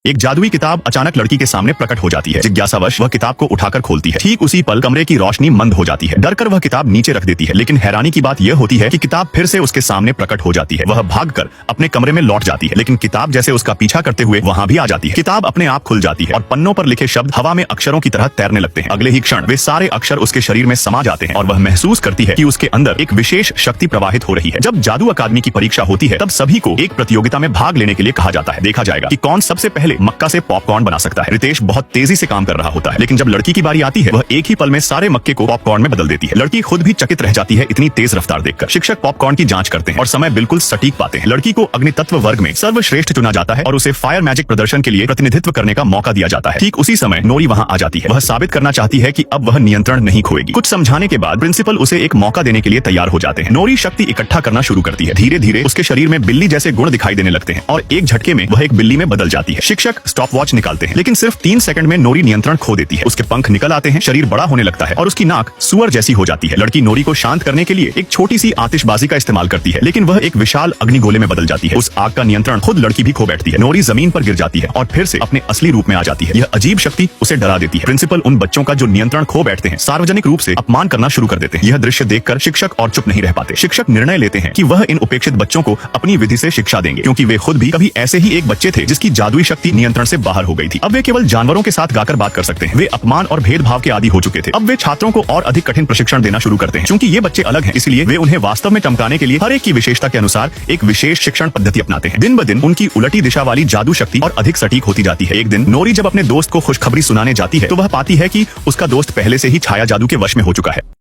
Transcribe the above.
एक जादुई किताब अचानक लड़की के सामने प्रकट हो जाती है। जिज्ञासावश वह किताब को उठाकर खोलती है। ठीक उसी पल कमरे की रोशनी मंद हो जाती है। डरकर वह किताब नीचे रख देती है, लेकिन हैरानी की बात यह होती है कि किताब फिर से उसके सामने प्रकट हो जाती है। वह भागकर अपने कमरे में लौट जाती है, लेकिन किताब जैसे उसका पीछा करते हुए वहां भी आ जाती है। किताब अपने आप खुल जाती है और पन्नों पर लिखे शब्द हवा में अक्षरों की तरह तैरने लगते हैं। अगले ही क्षण वे सारे अक्षर उसके शरीर में समा जाते हैं और वह महसूस करती है कि उसके अंदर एक विशेष शक्ति प्रवाहित हो रही है। जब जादू अकादमी की परीक्षा होती है, तब सभी को एक प्रतियोगिता में भाग लेने के लिए कहा जाता है। देखा जाएगा कि कौन सबसे पहले मक्का से पॉपकॉर्न बना सकता है। रितेश बहुत तेजी से काम कर रहा होता है, लेकिन जब लड़की की बारी आती है, वह एक ही पल में सारे मक्के को पॉपकॉर्न में बदल देती है। लड़की खुद भी चकित रह जाती है इतनी तेज रफ्तार देखकर। शिक्षक पॉपकॉर्न की जांच करते हैं और समय बिल्कुल सटीक पाते हैं। लड़की को अग्नितत्व वर्ग में सर्वश्रेष्ठ चुना जाता है और उसे फायर मैजिक प्रदर्शन के लिए प्रतिनिधित्व करने का मौका दिया जाता है। ठीक उसी समय नोरी वहां आ जाती है। वह साबित करना चाहती है कि अब वह नियंत्रण नहीं खोएगी। कुछ समझाने के बाद प्रिंसिपल उसे एक मौका देने के लिए तैयार हो जाते हैं। नोरी शक्ति इकट्ठा करना शुरू करती है। धीरे धीरे उसके शरीर में बिल्ली जैसे गुण दिखाई देने लगते हैं और एक झटके में वह एक बिल्ली में बदल जाती है। शिक्षक स्टॉपवॉच निकालते हैं, लेकिन सिर्फ 3 सेकंड में नोरी नियंत्रण खो देती है। उसके पंख निकल आते हैं, शरीर बड़ा होने लगता है और उसकी नाक सुअर जैसी हो जाती है। लड़की नोरी को शांत करने के लिए एक छोटी सी आतिशबाजी का इस्तेमाल करती है, लेकिन वह एक विशाल अग्निगोले में बदल जाती है। उस आग का नियंत्रण खुद लड़की भी खो बैठती है। नोरी जमीन पर गिर जाती है और फिर से अपने असली रूप में आ जाती है। यह अजीब शक्ति उसे डरा देती है। प्रिंसिपल उन बच्चों का जो नियंत्रण खो बैठते हैं सार्वजनिक रूप से अपमान करना शुरू कर देते हैं। यह दृश्य देखकर शिक्षक और चुप नहीं रह पाते। शिक्षक निर्णय लेते हैं कि वह इन उपेक्षित बच्चों को अपनी विधि से शिक्षा देंगे, क्योंकि वे खुद भी कभी ऐसे ही एक बच्चे थे जिसकी जादुई शक्ति नियंत्रण से बाहर हो गई थी। अब वे केवल जानवरों के साथ गाकर बात कर सकते हैं। वे अपमान और भेदभाव के आदी हो चुके थे। अब वे छात्रों को और अधिक कठिन प्रशिक्षण देना शुरू करते हैं। क्योंकि ये बच्चे अलग हैं, इसलिए वे उन्हें वास्तव में चमकाने के लिए हर एक की विशेषता के अनुसार एक विशेष शिक्षण पद्धति अपनाते हैं। दिन ब दिन उनकी उलटी दिशा वाली जादू शक्ति और अधिक सटीक होती जाती है। एक दिन नोरी जब अपने दोस्त को खुशखबरी सुनाने जाती है, तो वह पाती है कि उसका दोस्त पहले से ही छाया जादू के वश में हो चुका है।